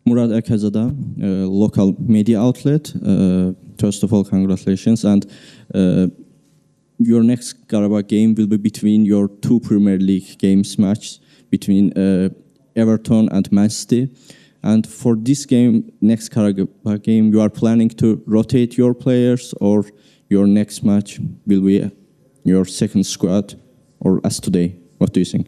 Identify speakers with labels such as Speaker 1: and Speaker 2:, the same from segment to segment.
Speaker 1: Murad Akazada, local media outlet. First of all, congratulations. And your next Qarabağ game will be between your two Premier League games match between Everton and Man City. And for this game, next Qarabağ game, you are planning to rotate your players, or your next match will be your second squad, or as today? What do you think?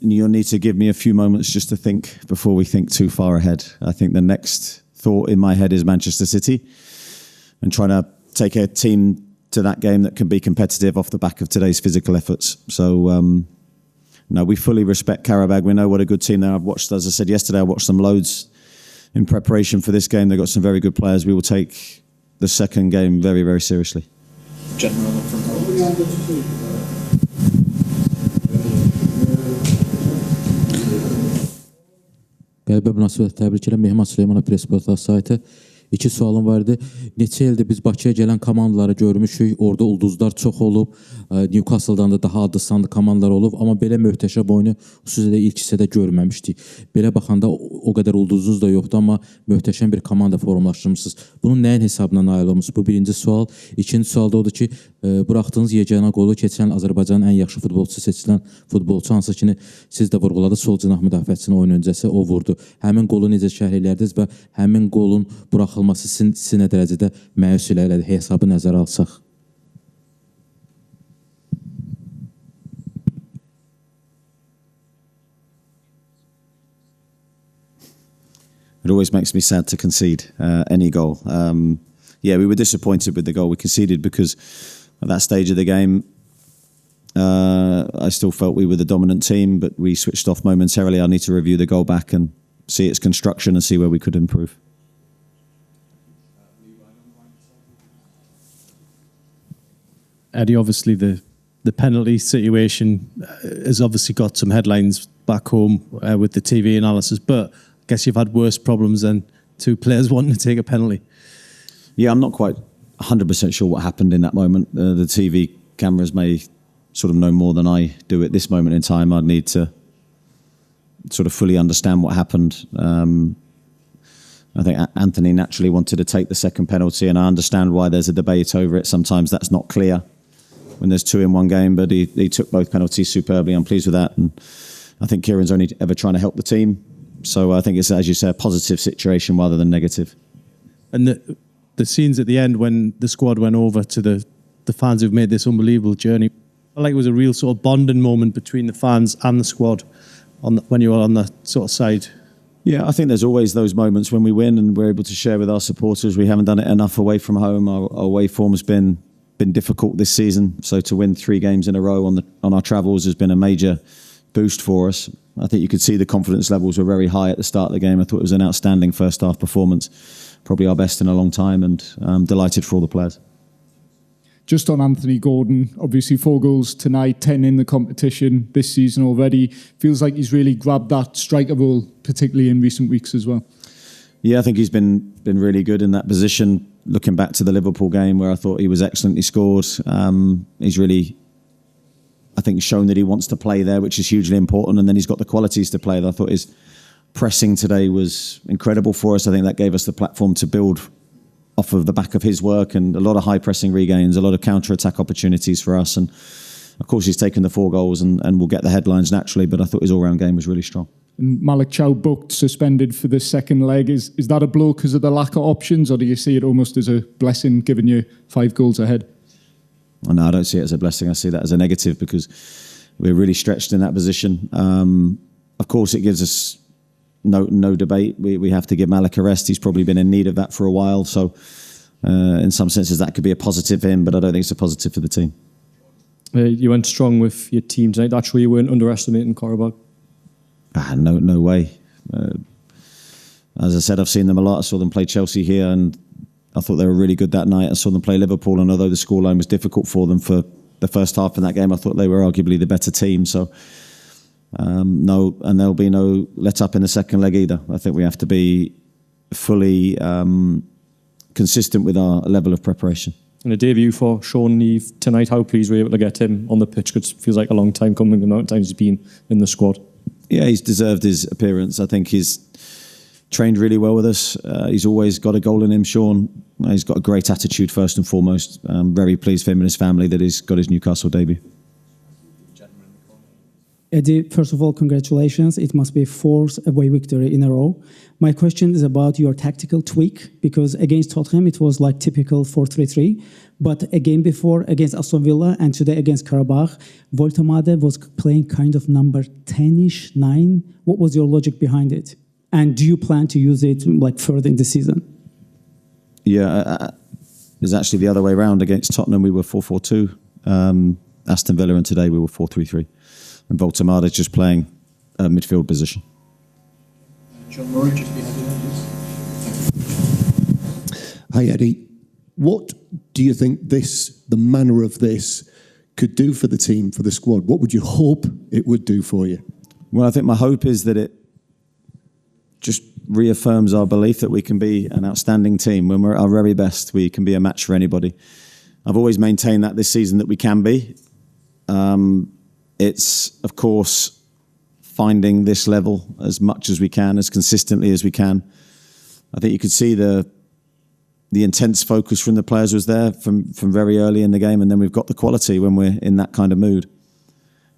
Speaker 2: You'll need to give me a few moments just to think before we think too far ahead. I think the next thought in my head is Manchester City and trying to take a team to that game that can be competitive off the back of today's physical efforts. So, no, we fully respect Qarabağ. We know what a good team they are. I've watched, as I said yesterday, I watched them loads in preparation for this game. They've got some very good players. We will take the second game very, very seriously.
Speaker 3: General from
Speaker 4: Qəlbə münasibət təbrik edirəm. Mehman Süleymanov Pressportal saytı. 2 sualım vardı. Neçə ildir biz Bakıya gələn komandaları görmüşük. Orada ulduzlar çox olub. Newcastle'dan da daha adı-sanlı komandalar olub. Amma belə möhtəşəm oyunu xüsusilə ilk hissədə görməmişdik. Belə baxanda o qədər ulduzunuz da yoxdur, amma möhtəşəm bir komanda formlaşdırmışsınız. Bunun nəyin hesabına nail olmusunuz? Bu birinci sual. İkinci sual da odur ki, buraxdığınız yeganə qolu keçən Azərbaycanın ən yaxşı futbolçusu seçilən futbolçu hansı ki, siz də vurğuladı, sol cinah müdafiəçisinin oyun öncəsi o vurdu. Həmin qolu necə şərh elədiniz və həmin qolun buraxılması sizi nə dərəcədə məyus elədi, hesabı nəzərə alsaq?
Speaker 2: It always makes me sad to concede any goal. Yeah, we were disappointed with the goal we conceded because at that stage of the game, I still felt we were the dominant team, but we switched off momentarily. I need to review the goal back and see its construction and see where we could improve.
Speaker 5: Eddie, obviously the penalty situation has obviously got some headlines back home with the TV analysis, but I guess you've had worse problems than two players wanting to take a penalty.
Speaker 2: Yeah, I'm not quite 100% sure what happened in that moment. The TV cameras may sort of know more than I do at this moment in time. I'd need to sort of fully understand what happened. I think Anthony naturally wanted to take the second penalty, and I understand why there's a debate over it. Sometimes that's not clear when there's two in one game, but he took both penalties superbly. I'm pleased with that, and I think Kieran's only ever trying to help the team. So I think it's, as you say, a positive situation rather than negative.
Speaker 5: And the scenes at the end when the squad went over to the fans who've made this unbelievable journey, I felt like it was a real sort of bonding moment between the fans and the squad when you were on the sort of side.
Speaker 2: Yeah, I think there's always those moments when we win and we're able to share with our supporters. We haven't done it enough away from home. Our away form's been difficult this season. So to win 3 games in a row on our travels has been a major boost for us. I think you could see the confidence levels were very high at the start of the game. I thought it was an outstanding first half performance, probably our best in a long time, and I'm delighted for all the players.
Speaker 6: Just on Anthony Gordon, obviously 4 goals tonight, 10 in the competition this season already. Feels like he's really grabbed that striker role, particularly in recent weeks as well.
Speaker 2: Yeah, I think he's been really good in that position. Looking back to the Liverpool game where I thought he was excellent, he scored. He's really, I think, shown that he wants to play there, which is hugely important. And then he's got the qualities to play. I thought his pressing today was incredible for us. I think that gave us the platform to build off of the back of his work, and a lot of high pressing regains, a lot of counter-attack opportunities for us. And of course he's taken the 4 goals and will get the headlines naturally, but I thought his all-round game was really strong.
Speaker 6: And Malick Thiaw booked, suspended for the second leg. Is that a blow because of the lack of options, or do you see it almost as a blessing given you 5 goals ahead?
Speaker 2: Oh, no, I don't see it as a blessing. I see that as a negative because we're really stretched in that position. Of course, it gives us no debate. We have to give Malick a rest. He's probably been in need of that for a while. So in some senses, that could be a positive for him, but I don't think it's a positive for the team.
Speaker 3: You went strong with your team tonight. Actually, you weren't underestimating Qarabağ.
Speaker 2: No way. As I said, I've seen them a lot. I saw them play Chelsea here, and I thought they were really good that night. I saw them play Liverpool, and although the scoreline was difficult for them for the first half in that game, I thought they were arguably the better team. So no, and there'll be no let up in the second leg either. I think we have to be fully consistent with our level of preparation.
Speaker 3: And a debut for Sean Neave tonight. How pleased were you able to get him on the pitch? Because it feels like a long time coming, the amount of times he's been in the squad.
Speaker 2: Yeah, he's deserved his appearance. I think he's trained really well with us. He's always got a goal in him, Sean. He's got a great attitude first and foremost. I'm very pleased for him and his family that he's got his Newcastle debut.
Speaker 7: Eddie, first of all, congratulations. It must be 4th away victory in a row. My question is about your tactical tweak, because against Tottenham, it was like typical 4-3-3. But a game before against Aston Villa and today against Qarabağ, Woltemade was playing kind of number 10-ish, 9. What was your logic behind it? And do you plan to use it like further in the season?
Speaker 2: Yeah, it was actually the other way around. Against Tottenham, we were 4-4-2. Aston Villa, and today we were 4-3-3. And Woltemade is just playing a midfield position.
Speaker 8: John Murray, just behind you.
Speaker 9: Hi, Eddie. What do you think the manner of this could do for the team, for the squad? What would you hope it would do for you?
Speaker 2: Well, I think my hope is that it just reaffirms our belief that we can be an outstanding team. When we're at our very best, we can be a match for anybody. I've always maintained that this season that we can be. It's, of course, finding this level as much as we can, as consistently as we can. I think you could see the intense focus from the players was there from very early in the game, and then we've got the quality when we're in that kind of mood.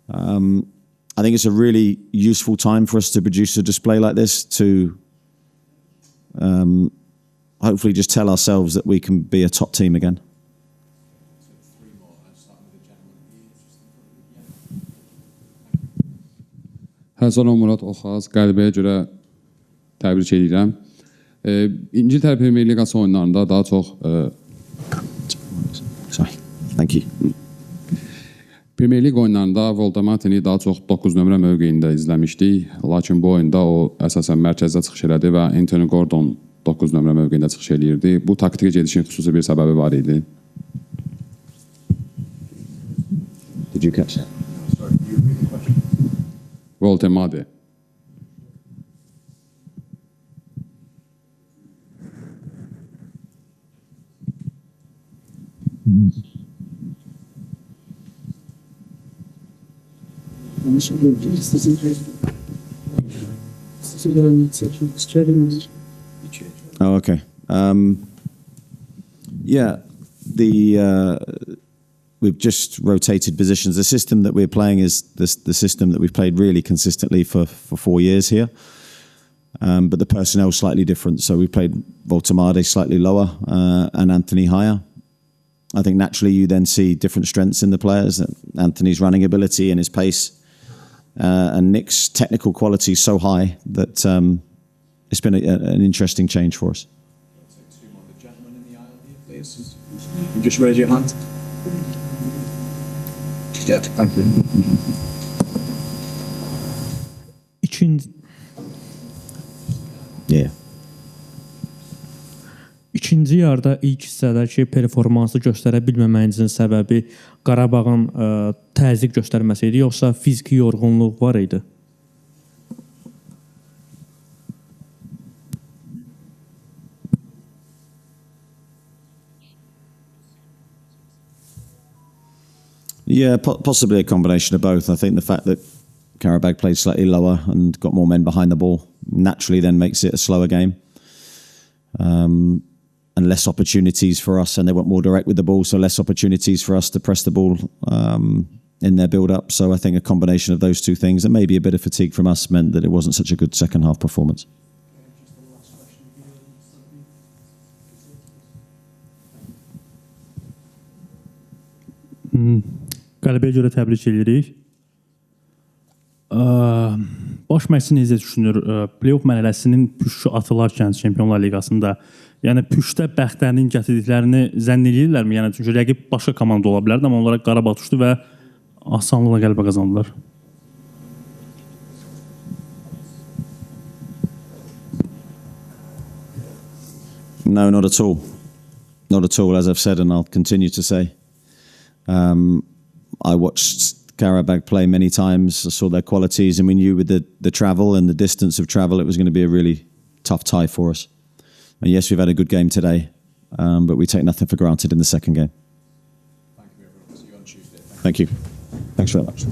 Speaker 2: I think it's a really useful time for us to produce a display like this to hopefully just tell ourselves that we can be a top team again.
Speaker 10: Salam Murad Oxaz, qələbəyə görə təbrik edirəm. İngiltərə Premier Liqası oyunlarında daha çox
Speaker 2: Thank you.
Speaker 10: Premier Lig oyunlarında Woltemade'ni daha çox 9 nömrə mövqeyində izləmişdik. Lakin bu oyunda o əsasən mərkəzdə çıxış elədi və Anthony Gordon 9 nömrə mövqeyində çıxış eləyirdi. Bu taktika gedişin xüsusi bir səbəbi var idi.
Speaker 2: Did you catch that?
Speaker 10: Woltemade.
Speaker 2: Oh, okay. Yeah, we've just rotated positions. The system that we're playing is the system that we've played really consistently for 4 years here. But the personnel is slightly different. So we played Woltemade slightly lower and Anthony higher. I think naturally you then see different strengths in the players. Anthony's running ability and his pace, and Nick's technical quality is so high that it's been an interesting change for us.
Speaker 8: Two more, the gentleman in the aisle here, please. You just raise your hand. Yeah, thank you.
Speaker 2: Yeah.
Speaker 11: İkinci yarıda ilk hissədəki performansı göstərə bilməməyinizin səbəbi Qarabağın təzyiq göstərməsi idi, yoxsa fiziki yorğunluq var idi?
Speaker 2: Yeah, possibly a combination of both. I think the fact that Qarabağ played slightly lower and got more men behind the ball naturally then makes it a slower game. And less opportunities for us, and they went more direct with the ball, so less opportunities for us to press the ball in their build-up. So I think a combination of those two things, and maybe a bit of fatigue from us, meant that it wasn't such a good second-half performance.
Speaker 12: Qələbəyə görə təbrik edirik. Baş məşqçi necə düşünür? Playoff mərhələsinin püşü atılarkən Çempionlar Liqasında, yəni püşdə bəxtlərinin gətirdiklərini zənn edirlərmi? Yəni çünki rəqib başqa komanda ola bilərdi, amma onlara Qarabağ düşdü və asanlıqla qələbə qazandılar.
Speaker 2: No, not at all. Not at all, as I've said, and I'll continue to say. I watched Qarabağ play many times. I saw their qualities, and we knew with the travel and the distance of travel, it was going to be a really tough tie for us. And yes, we've had a good game today, but we take nothing for granted in the second game.
Speaker 8: Thank you, everyone. See you on Tuesday.
Speaker 2: Thank you. Thanks very much.